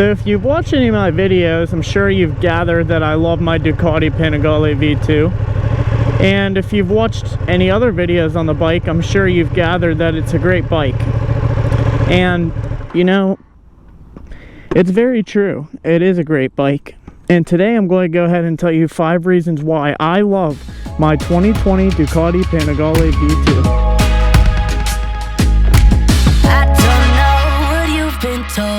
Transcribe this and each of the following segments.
So if you've watched any of my videos, I'm sure you've gathered that I love my Ducati Panigale V2. And if you've watched any other videos on the bike, I'm sure you've gathered that it's a great bike. And, you know, it's very true. It is a great bike. And today I'm going to go ahead and tell you 5 reasons why I love my 2020 Ducati Panigale V2. I don't know what you've been told.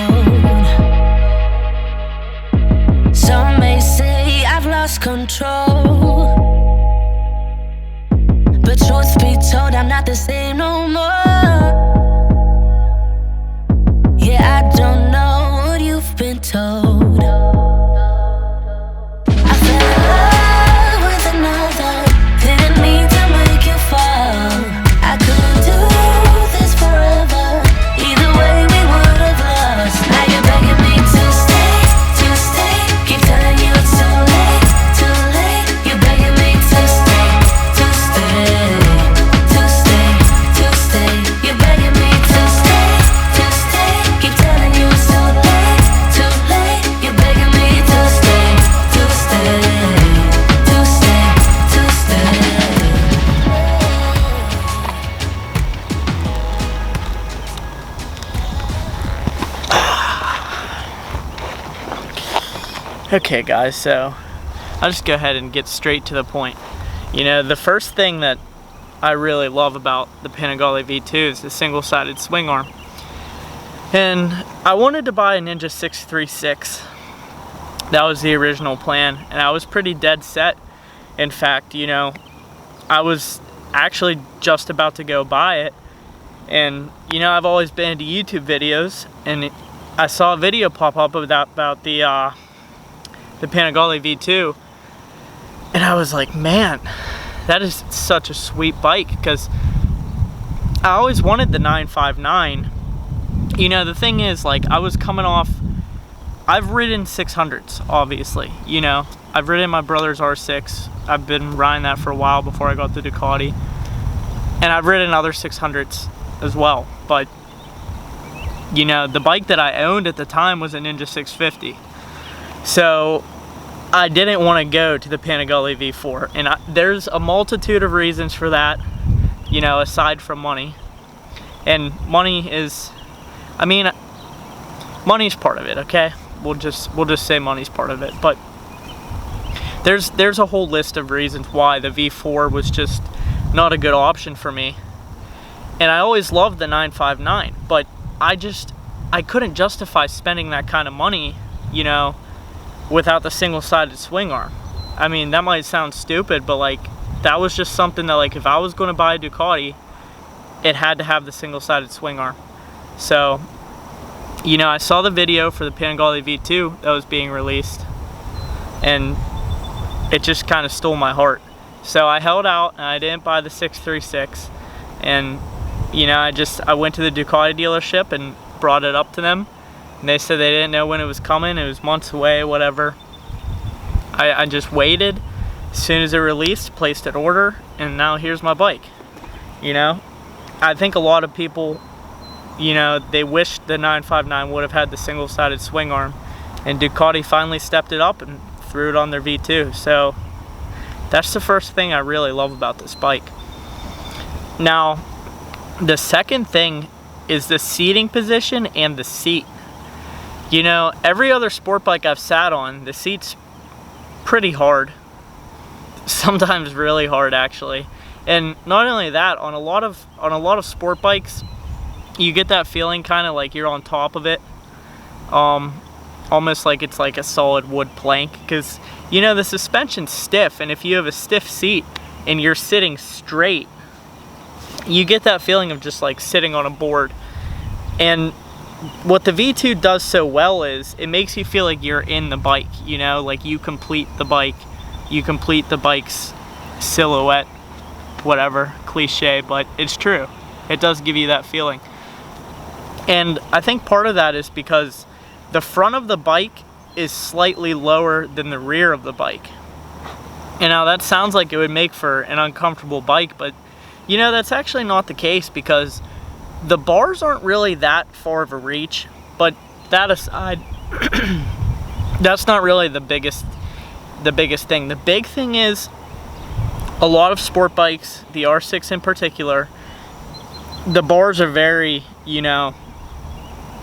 Some may say I've lost control, but truth be told, I'm not the same no more. Yeah, I don't know what you've been told. I fell in love with another, didn't mean to make you fall. I couldn't do this forever, either way we would have lost. Now you're begging me to stay, keep telling you it's too late, you're begging me to stay, you're begging me to stay, keep telling you it's too late, you're begging me to stay, Okay guys, so I'll just go ahead and get straight to the point. You know, the first thing that I really love about the Panigale V2 is the single-sided swing arm. And I wanted to buy a Ninja 636. That was the original plan, and I was pretty dead set. In fact, you know, I was actually just about to go buy it. And, you know, I've always been into YouTube videos, and I saw a video pop up about the Panigale V2, and I was like, man, that is such a sweet bike, because I always wanted the 959. You know, the thing is, like, I was coming off, I've ridden 600s, obviously, you know, I've ridden my brother's R6, I've been riding that for a while before I got the Ducati, and I've ridden other 600s as well, but, you know, the bike that I owned at the time was a Ninja 650. So I didn't want to go to the Panigale V4, and there's a multitude of reasons for that, you know, aside from money. And money is, I mean, money's part of it, okay? We'll just say money's part of it. But there's a whole list of reasons why the V4 was just not a good option for me. And I always loved the 959, but I couldn't justify spending that kind of money, you know, without the single-sided swing arm. I mean, that might sound stupid, but like, that was just something that, like, if I was going to buy a Ducati, it had to have the single-sided swing arm. So, you know, I saw the video for the Panigale V2 that was being released, and it just kind of stole my heart. So I held out, and I didn't buy the 636, and, you know, I went to the Ducati dealership and brought it up to them. And they said they didn't know when it was coming, it was months away, whatever. I just waited. As soon as it released, placed an order, and now here's my bike. You know, I think a lot of people, you know, they wish the 959 would have had the single-sided swing arm, and Ducati finally stepped it up and threw it on their V2. So that's the first thing I really love about this bike. Now, the second thing is the seating position and the seat. You know, every other sport bike I've sat on, the seat's pretty hard. Sometimes really hard, actually. And not only that, on a lot of sport bikes, you get that feeling kind of like you're on top of it. Almost like it's like a solid wood plank, because, you know, the suspension's stiff, and if you have a stiff seat and you're sitting straight, you get that feeling of just like sitting on a board. And what the V2 does so well is it makes you feel like you're in the bike, you know, like you complete the bike, you complete the bike's silhouette, whatever, cliche, but it's true. It does give you that feeling. And I think part of that is because the front of the bike is slightly lower than the rear of the bike. And now that sounds like it would make for an uncomfortable bike, but you know, that's actually not the case, because the bars aren't really that far of a reach. But that aside, that's not really the biggest thing. The big thing is a lot of sport bikes, the R6 in particular, the bars are very, you know,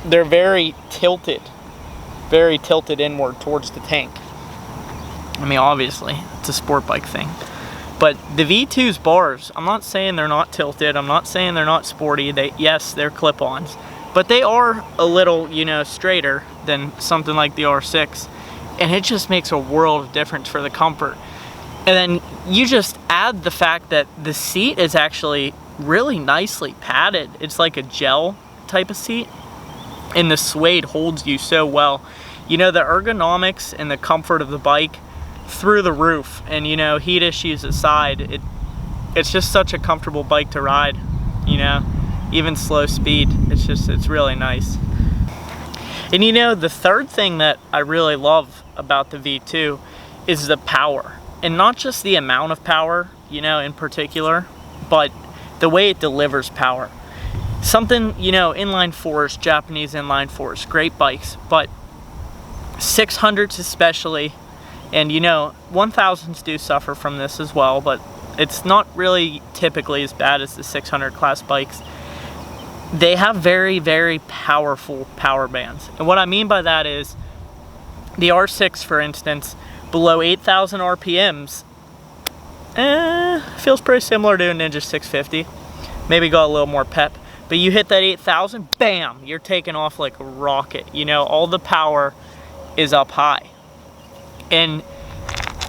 they're very tilted inward towards the tank. I mean, obviously, it's a sport bike thing. But the V2's bars, I'm not saying they're not tilted, I'm not saying they're not sporty. Yes, they're clip-ons, but they are a little, you know, straighter than something like the R6. And it just makes a world of difference for the comfort. And then you just add the fact that the seat is actually really nicely padded. It's like a gel type of seat, and the suede holds you so well. You know, the ergonomics and the comfort of the bike through the roof, and you know, heat issues aside, it's just such a comfortable bike to ride, you know, even slow speed. It's really nice. And you know, the third thing that I really love about the V2 is the power, and not just the amount of power, you know, in particular, but the way it delivers power. Something, you know, inline fours, Japanese inline fours, great bikes, but 600s especially, and you know, 1000s do suffer from this as well, but it's not really typically as bad as the 600 class bikes. They have very, very powerful power bands. And what I mean by that is, the R6, for instance, below 8,000 RPMs, feels pretty similar to a Ninja 650. Maybe got a little more pep. But you hit that 8,000, bam, you're taking off like a rocket. You know, all the power is up high. And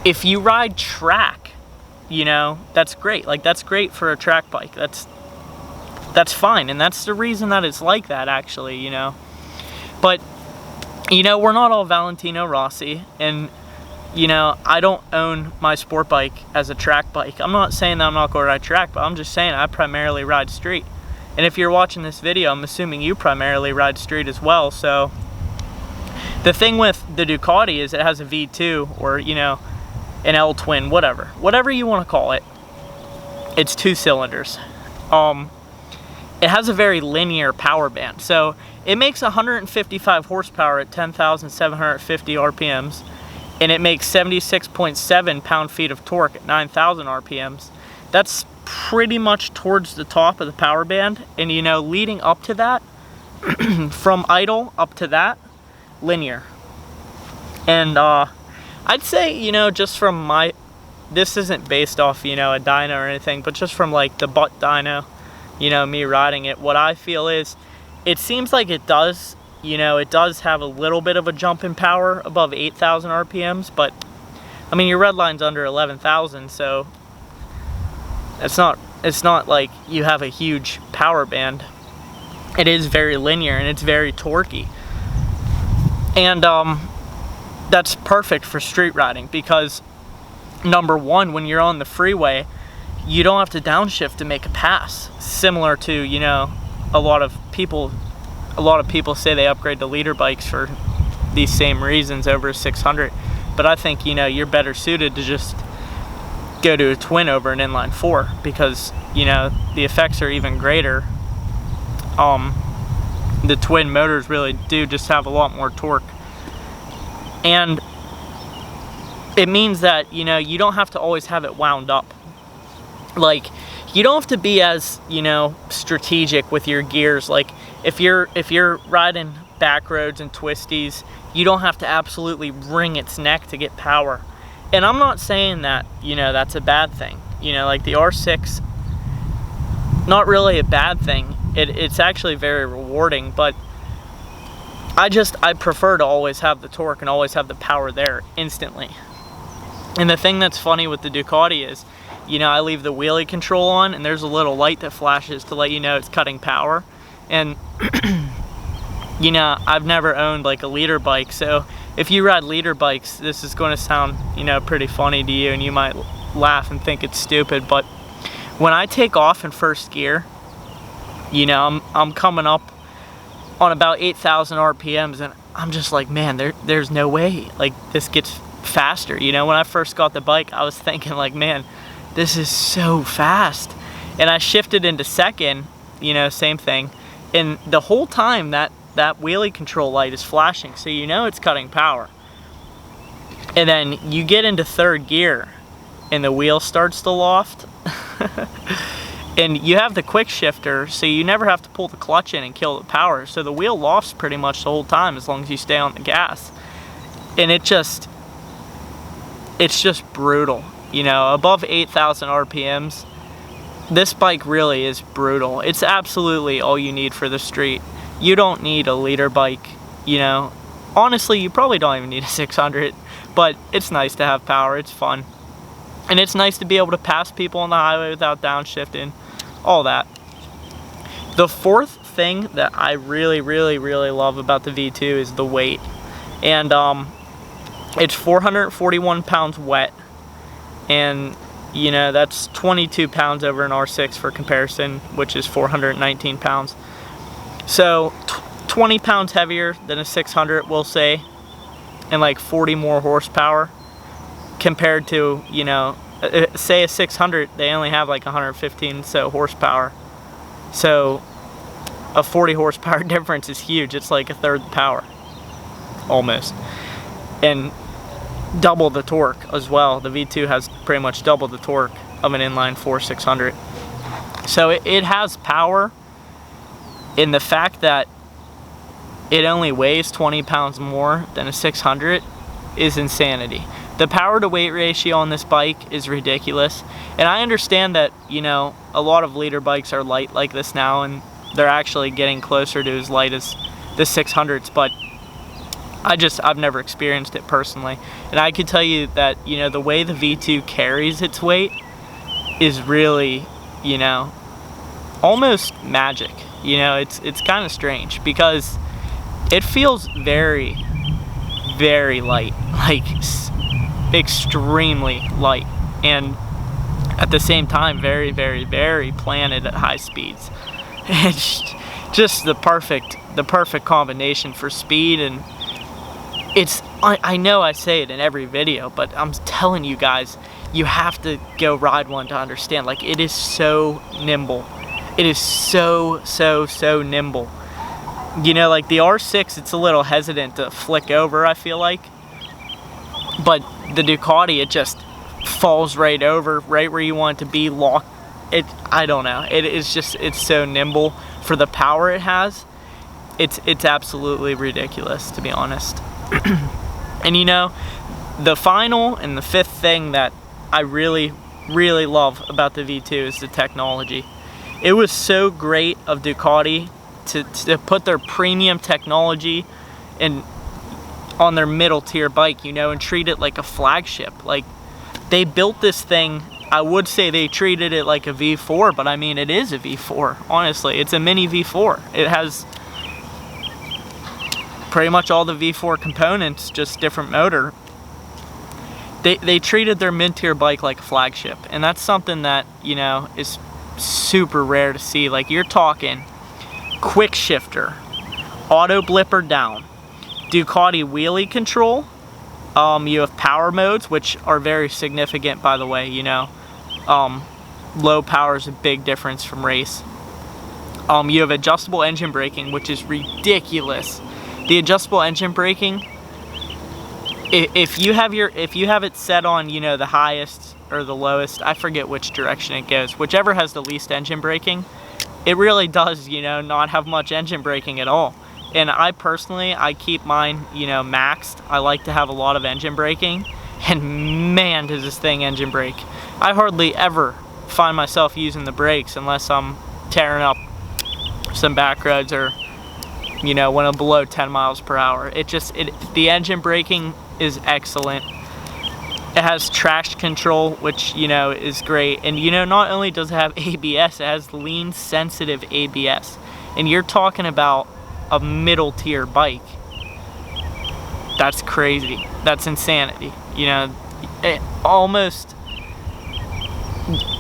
if you ride track, you know, that's great. Like, that's great for a track bike. That's fine, and that's the reason that it's like that, actually, you know. But, you know, we're not all Valentino Rossi, and, you know, I don't own my sport bike as a track bike. I'm not saying that I'm not going to ride track, but I'm just saying I primarily ride street. And if you're watching this video, I'm assuming you primarily ride street as well. So the thing with the Ducati is it has a V2, or, you know, an L-twin, whatever you want to call it. It's 2 cylinders. It has a very linear power band. So it makes 155 horsepower at 10,750 RPMs, and it makes 76.7 pound-feet of torque at 9,000 RPMs. That's pretty much towards the top of the power band, and you know, leading up to that, from idle up to that, linear. And I'd say, you know, just from my, this isn't based off, you know, a dyno or anything, but just from like the butt dyno, you know, me riding it, what I feel is, it seems like it does, you know, it does have a little bit of a jump in power above 8,000 RPMs, but I mean, your red line's under 11,000, so it's not like you have a huge power band. It is very linear, and it's very torquey. And that's perfect for street riding, because number one, when you're on the freeway, you don't have to downshift to make a pass. Similar to, you know, a lot of people say they upgrade to leader bikes for these same reasons over a 600. But I think, you know, you're better suited to just go to a twin over an inline 4, because, you know, the effects are even greater. The twin motors really do just have a lot more torque. And it means that, you know, you don't have to always have it wound up. Like, you don't have to be as, you know, strategic with your gears. Like, if you're riding back roads and twisties, you don't have to absolutely wring its neck to get power. And I'm not saying that, you know, that's a bad thing. You know, like the R6, not really a bad thing. It's actually very rewarding, but I prefer to always have the torque and always have the power there instantly. And the thing that's funny with the Ducati is, you know, I leave the wheelie control on, and there's a little light that flashes to let you know it's cutting power. And, you know, I've never owned like a leader bike, so if you ride leader bikes, this is going to sound, you know, pretty funny to you, and you might laugh and think it's stupid, but when I take off in first gear, you know, I'm coming up on about 8,000 RPMs, and I'm just like, man, there's no way, like, this gets faster. You know, when I first got the bike, I was thinking like, man, this is so fast. And I shifted into second, you know, same thing. And the whole time that that wheelie control light is flashing, so you know it's cutting power. And then you get into third gear and the wheel starts to loft. And you have the quick shifter, so you never have to pull the clutch in and kill the power. So the wheel lofts pretty much the whole time as long as you stay on the gas. And it's just brutal. You know, above 8,000 RPMs, this bike really is brutal. It's absolutely all you need for the street. You don't need a liter bike, you know. Honestly, you probably don't even need a 600, but it's nice to have power. It's fun. And it's nice to be able to pass people on the highway without downshifting, all that. The fourth thing that I really love about the V2 is the weight. And it's 441 pounds wet. And, you know, that's 22 pounds over an R6 for comparison, which is 419 pounds. So 20 pounds heavier than a 600, we'll say, and like 40 more horsepower compared to, you know, say a 600, they only have like 115 so horsepower. So a 40 horsepower difference is huge. It's like a third the power, almost. And double the torque as well. The V2 has pretty much double the torque of an inline 4 600. So it has power, and the fact that it only weighs 20 pounds more than a 600 is insanity. The power to weight ratio on this bike is ridiculous. And I understand that, you know, a lot of liter bikes are light like this now, and they're actually getting closer to as light as the 600s, but I've never experienced it personally. And I can tell you that, you know, the way the V2 carries its weight is really, you know, almost magic. You know, it's kind of strange because it feels very light, like extremely light, and at the same time very planted at high speeds. It's just the perfect combination for speed. And I know I say it in every video, but I'm telling you guys, you have to go ride one to understand. Like, it is so nimble. It is so nimble. You know, like the R6, it's a little hesitant to flick over, I feel like. But the Ducati, it just falls right over, right where you want it to be, locked. I don't know. It's so nimble for the power it has. It's absolutely ridiculous, to be honest. And you know, the final and the fifth thing that I really love about the V2 is the technology. It was so great of Ducati to put their premium technology on their middle tier bike, you know, and treat it like a flagship. Like, they built this thing, I would say they treated it like a V4, but I mean, it is a V4, honestly. It's a mini V4. It has pretty much all the V4 components, just different motor. They treated their mid-tier bike like a flagship, and that's something that, you know, is super rare to see. Like, you're talking quick shifter, auto blipper down, Ducati wheelie control. You have power modes, which are very significant, by the way. You know, low power is a big difference from race. You have adjustable engine braking, which is ridiculous. The adjustable engine braking, if you have it set on, you know, the highest or the lowest, I forget which direction it goes, whichever has the least engine braking, it really does, you know, not have much engine braking at all. And I personally, I keep mine, you know, maxed. I like to have a lot of engine braking, and man, does this thing engine brake. I hardly ever find myself using the brakes unless I'm tearing up some back roads or, you know, when I'm below 10 miles per hour. The engine braking is excellent. It has traction control, which, you know, is great. And, you know, not only does it have ABS, it has lean sensitive ABS. And you're talking about a middle tier bike. That's crazy. That's insanity. You know, almost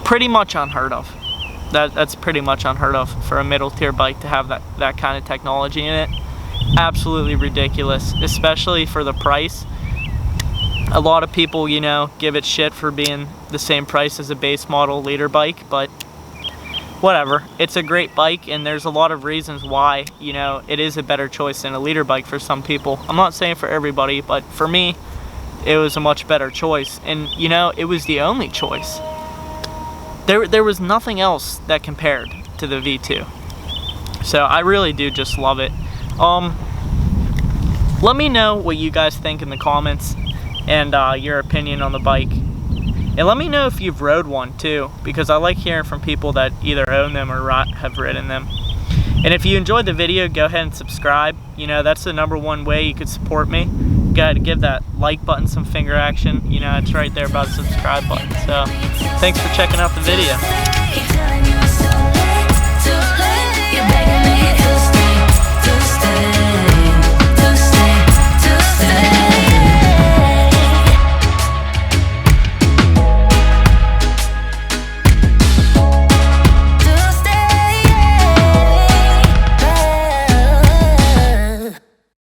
pretty much unheard of. That's pretty much unheard of for a middle tier bike to have that kind of technology in it. Absolutely ridiculous, especially for the price. A lot of people, you know, give it shit for being the same price as a base model liter bike, but whatever. It's a great bike, and there's a lot of reasons why, you know, it is a better choice than a leader bike for some people. I'm not saying for everybody, but for me, it was a much better choice. And, you know, it was the only choice. There was nothing else that compared to the V2. So I really do just love it. Let me know what you guys think in the comments and your opinion on the bike. And let me know if you've rode one too, because I like hearing from people that either own them or have ridden them. And if you enjoyed the video, go ahead and subscribe. You know, that's the #1 way you could support me. Go ahead and give that like button some finger action. You know, it's right there by the subscribe button. So thanks for checking out the video.